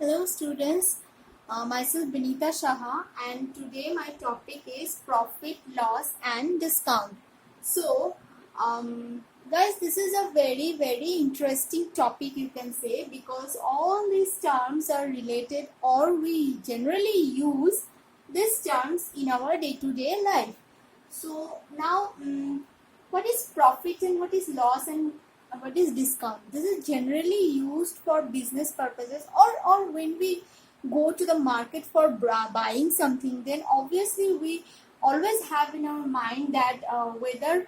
Hello students, myself Benita Shaha and today my topic is profit, loss and discount. So guys, this is a very interesting topic you can say, because all these terms are related or we generally use these terms in our day-to-day life. So now what is profit and what is loss and what is discount? This is generally used for business purposes, or when we go to the market for buying something, then obviously we always have in our mind that whether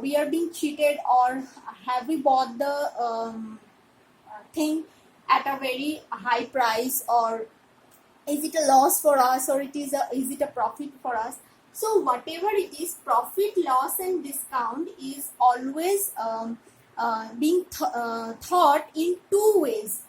we are being cheated or have we bought the thing at a very high price, or is it a loss for us, or is it a profit for us. So whatever it is, profit, loss and discount is always being thought in two ways.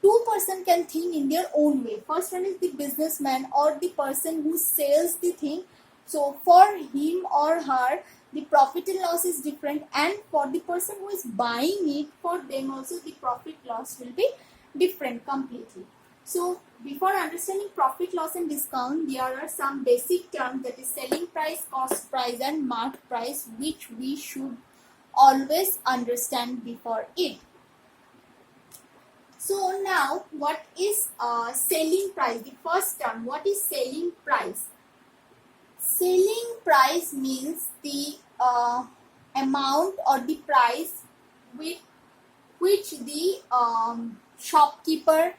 Two person can think in their own way. First one is the businessman or the person who sells the thing. So for him or her, the profit and loss is different, and for the person who is buying it, for them also the profit loss will be different completely. So before understanding profit, loss and discount, there are some basic terms, that is selling price, cost price and market price, which we should always understand before it. So now what is selling price? The first term, what is selling price? Selling price means the amount or the price with which the shopkeeper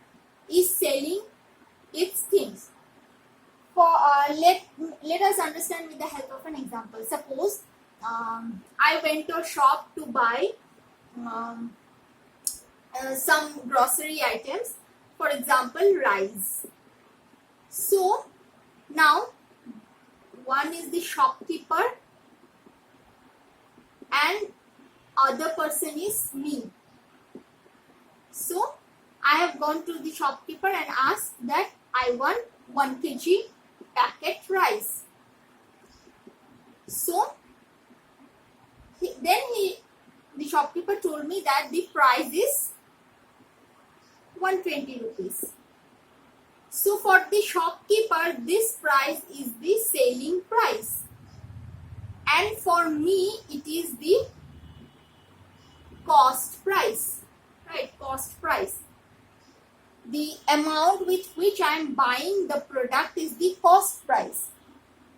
is selling its things. For let us understand with the help of an example. Suppose I went to a shop to buy some grocery items, for example rice. So now one is the shopkeeper and other person is me. So I have gone to the shopkeeper and asked that I want 1 kg packet rice. So the shopkeeper told me that the price is 120 rupees. So for the shopkeeper, this price is the selling price, and for me it is the cost price, right? Cost price. The amount with which I am buying the product is the cost price,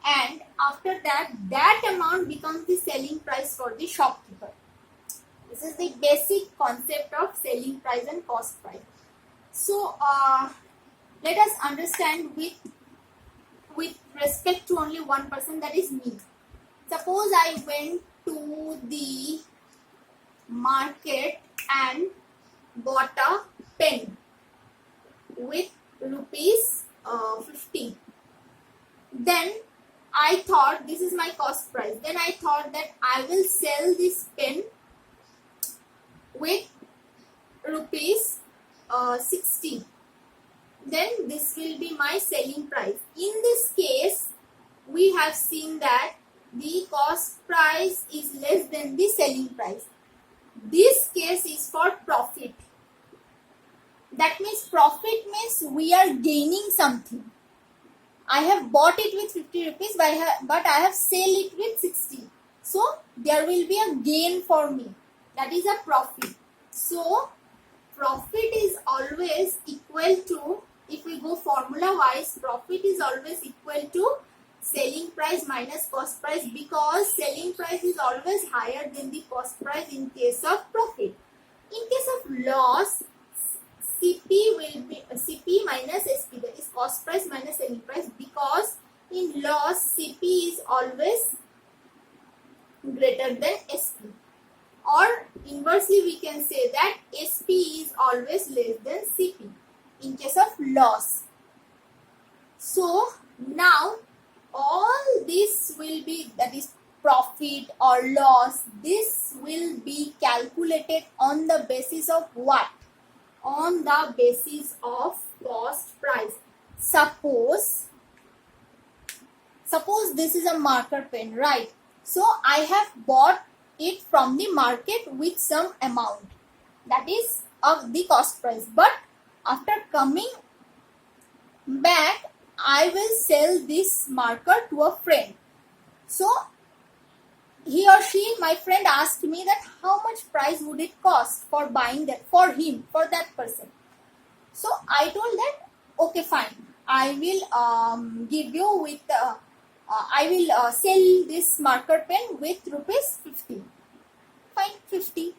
and after that amount becomes the selling price for the shopkeeper. This is the basic concept of selling price and cost price. So let us understand with respect to only one person, that is me. Suppose I went to the market and bought a pen with rupees 50. Then I thought this is my cost price. Then I thought that I will sell this pen with rupees 60. Then this will be my selling price. In this case, we have seen that the cost price is less than the selling price. This case is for profit. That means profit means we are gaining something. I have bought it with 50 rupees, but I have sell it with 60. So there will be a gain for me. That is a profit. So profit is always equal to, if we go formula wise, profit is always equal to selling price minus cost price, because selling price is always higher than the cost price in case of profit. In case of loss, CP will be CP minus SP, that is cost price minus selling price, because in loss CP is always greater than SP, or inversely we can say that SP is always less than CP in case of loss. So now all this will be, that is profit or loss, this will be calculated on the basis of what? On the basis of cost price. Suppose this is a marker pen, right? So I have bought it from the market with some amount, that is of the cost price, but after coming back, I will sell this marker to a friend. So he or she, my friend, asked me that how much price would it cost for buying that for him, for that person. So I told that okay, fine, I will give you with I will sell this marker pen with rupees 50. Fine, 50.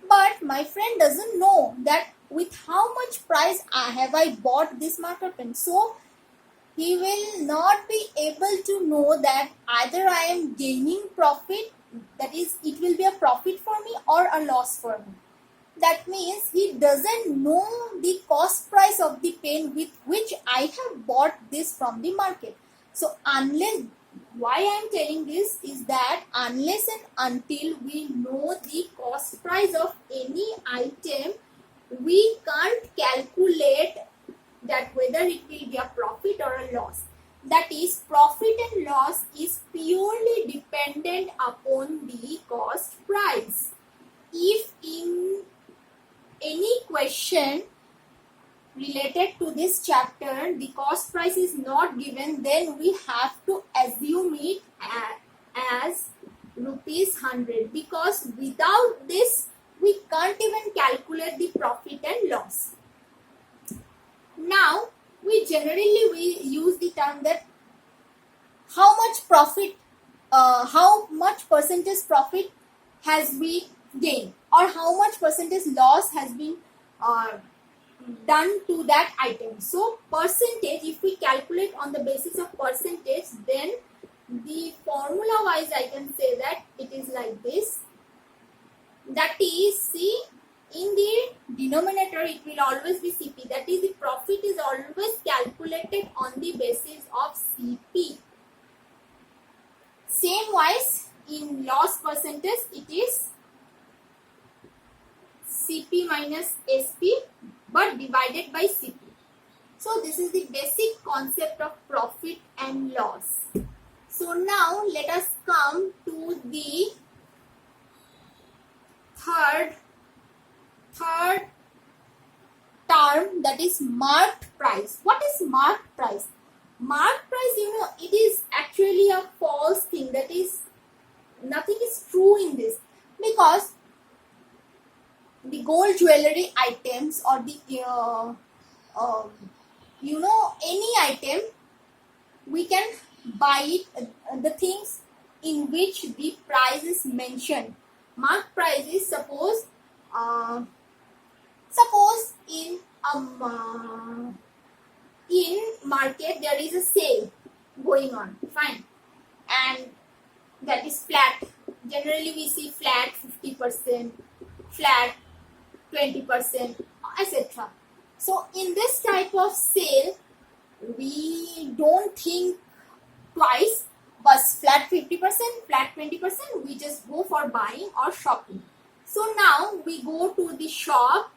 But my friend doesn't know that with how much price have I bought this marker pen. So he will not be able to know that either I am gaining profit, that is, it will be a profit for me, or a loss for me. That means he doesn't know the cost price of the pen with which I have bought this from the market. So unless, why I am telling this is that unless and until we know the cost price of any item, we can't calculate that whether it will be a profit or a loss. That is, profit and loss is purely dependent upon the cost price. If in any question related to this chapter the cost price is not given, then we have to assume it as rupees 100, because without this we can't even calculate the profit and loss. Now we use the term that how much profit, how much percentage profit has been gained, or how much percentage loss has been done to that item. So percentage, if we calculate on the basis of percentage, then the formula wise I can say that it is like this. That is, see, in the denominator it will always be CP. That is, the profit is always calculated on the basis of CP. Same wise, in loss percentage it is CP minus SP, but divided by CP. So this is the basic concept of profit and loss. So now let us come to the third term, that is marked price. What is marked price? Marked price, it is actually a false thing. That is, nothing is true in this, because the gold jewelry items or the any item, we can buy it, the things in which the price is mentioned. Marked price is suppose in market there is a sale going on, fine, and that is flat. Generally we see flat 50%, flat 20%, etc. So in this type of sale, we don't think twice, but flat 50%, flat 20%, we just go for buying or shopping. So now we go to the shop,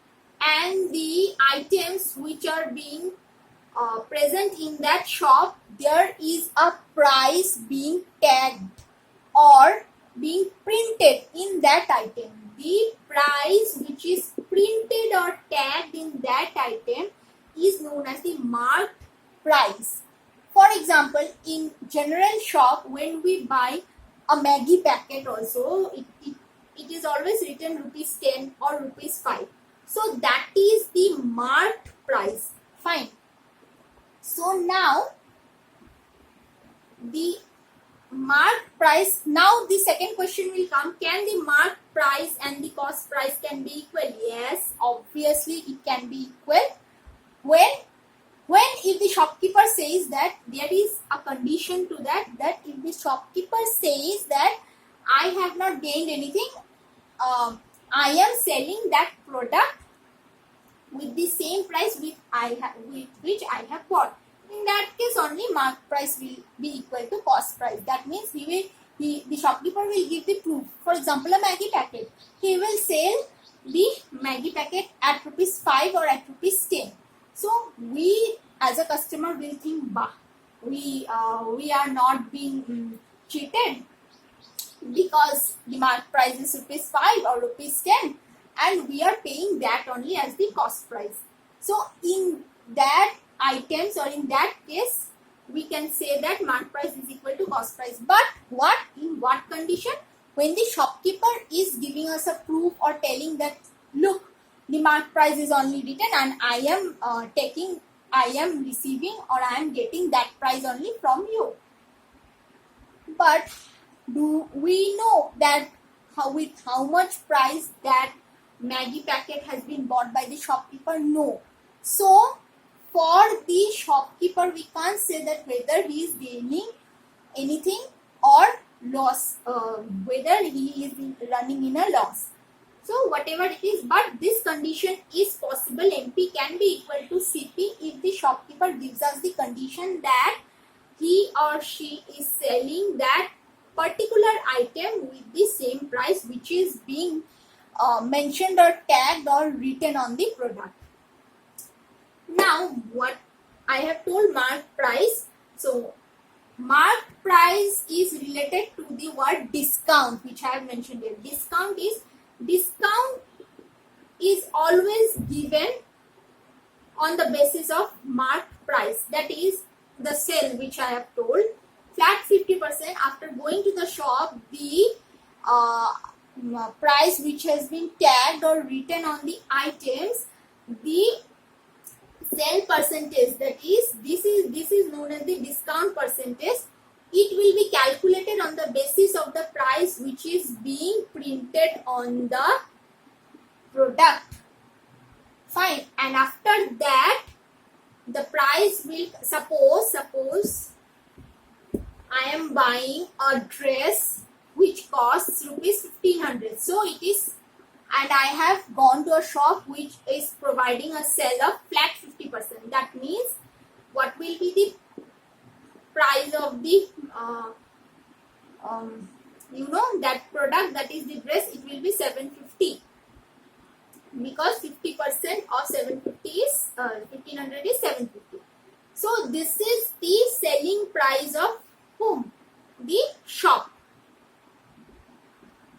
and the items which are being present in that shop, there is a price being tagged or being printed in that item. The price which is printed or tagged in that item is known as the marked price. For example, in general shop, when we buy a Maggi packet also, it is always written rupees 10 or rupees 5. So that is the marked price. Fine. So now the marked price, now the second question will come, can the marked price and the cost price can be equal? Yes, obviously it can be equal. When if the shopkeeper says that, there is a condition to that if the shopkeeper says that I have not gained anything, I am selling that product with the same price with which I have bought. In that case only marked price will be equal to cost price. That means the shopkeeper will give the proof. For example, a Maggi packet, he will sell the Maggi packet at rupees 5 or at rupees 10. So we as a customer will think, bah, we are not being cheated, because the marked price is rupees 5 or rupees 10, and we are paying that only as the cost price. So in that items or in that case, we can say that mark price is equal to cost price. But what, in what condition? When the shopkeeper is giving us a proof or telling that, look, the mark price is only written and I am receiving or I am getting that price only from you. But do we know that with how much price that Maggi packet has been bought by the shopkeeper? No. So for the shopkeeper, we can't say that whether he is gaining anything or loss, whether he is running in a loss. So whatever it is, but this condition is possible. MP can be equal to CP if the shopkeeper gives us the condition that he or she is selling that particular item with the same price which is being mentioned or tagged or written on the product. Now what I have told mark price. So mark price is related to the word discount, which I have mentioned here. Discount is always given on the basis of mark price. That is the sale which I have told. Flat 50% after going to the shop, the price which has been tagged or written on the items, the sale percentage, that is this is known as the discount percentage. It will be calculated on the basis of the price which is being printed on the product. Fine. And after that, the price will, suppose I am buying a dress which costs rupees 1500. So it is, and I have gone to a shop which is providing a sale of flat 50%. That means what will be the price of the that product, that is the dress, it will be 750, because 50% of 750 is 1500 is 750. So this is the selling price of whom? The shop.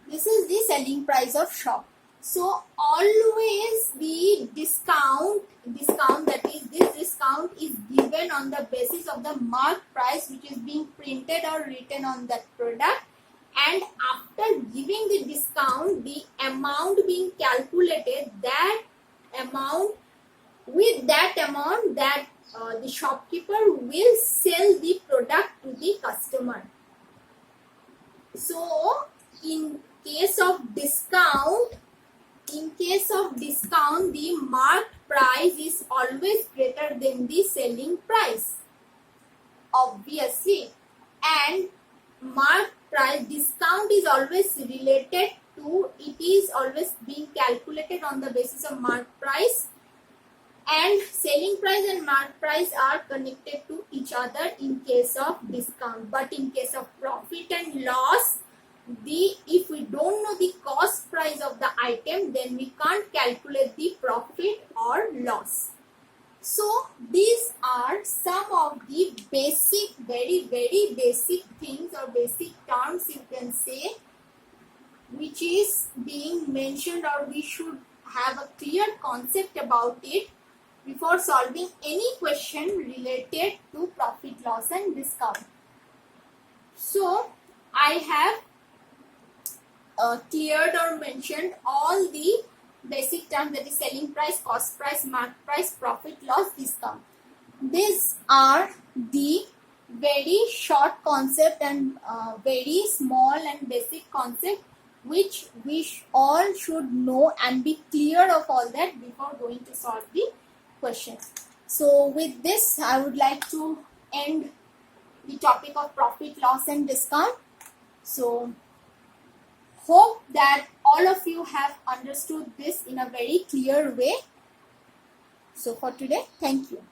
This is the selling price of shop. So always the discount, that is this discount is given on the basis of the mark price which is being printed or written on that product. And after giving the discount, the amount being calculated, that amount, with that amount that the shopkeeper will sell the product to the customer. So in case of discount, the marked price is always greater than the selling price, obviously. And marked price, discount is always related to, it is always being calculated on the basis of marked price, and selling price and marked price are connected to each other in case of discount. But in case of profit and loss, if we don't know the cost price of the item, then we can't calculate the profit or loss. So these are some of the basic, very basic things or basic terms, you can say, which is being mentioned, or we should have a clear concept about it before solving any question related to profit, loss and discount. So I have cleared or mentioned all the basic terms, that is selling price, cost price, mark price, profit, loss, discount. These are the very short concept and very small and basic concept which we all should know and be clear of all that before going to solve the question. So with this, I would like to end the topic of profit, loss and discount. So hope that all of you have understood this in a very clear way. So for today, thank you.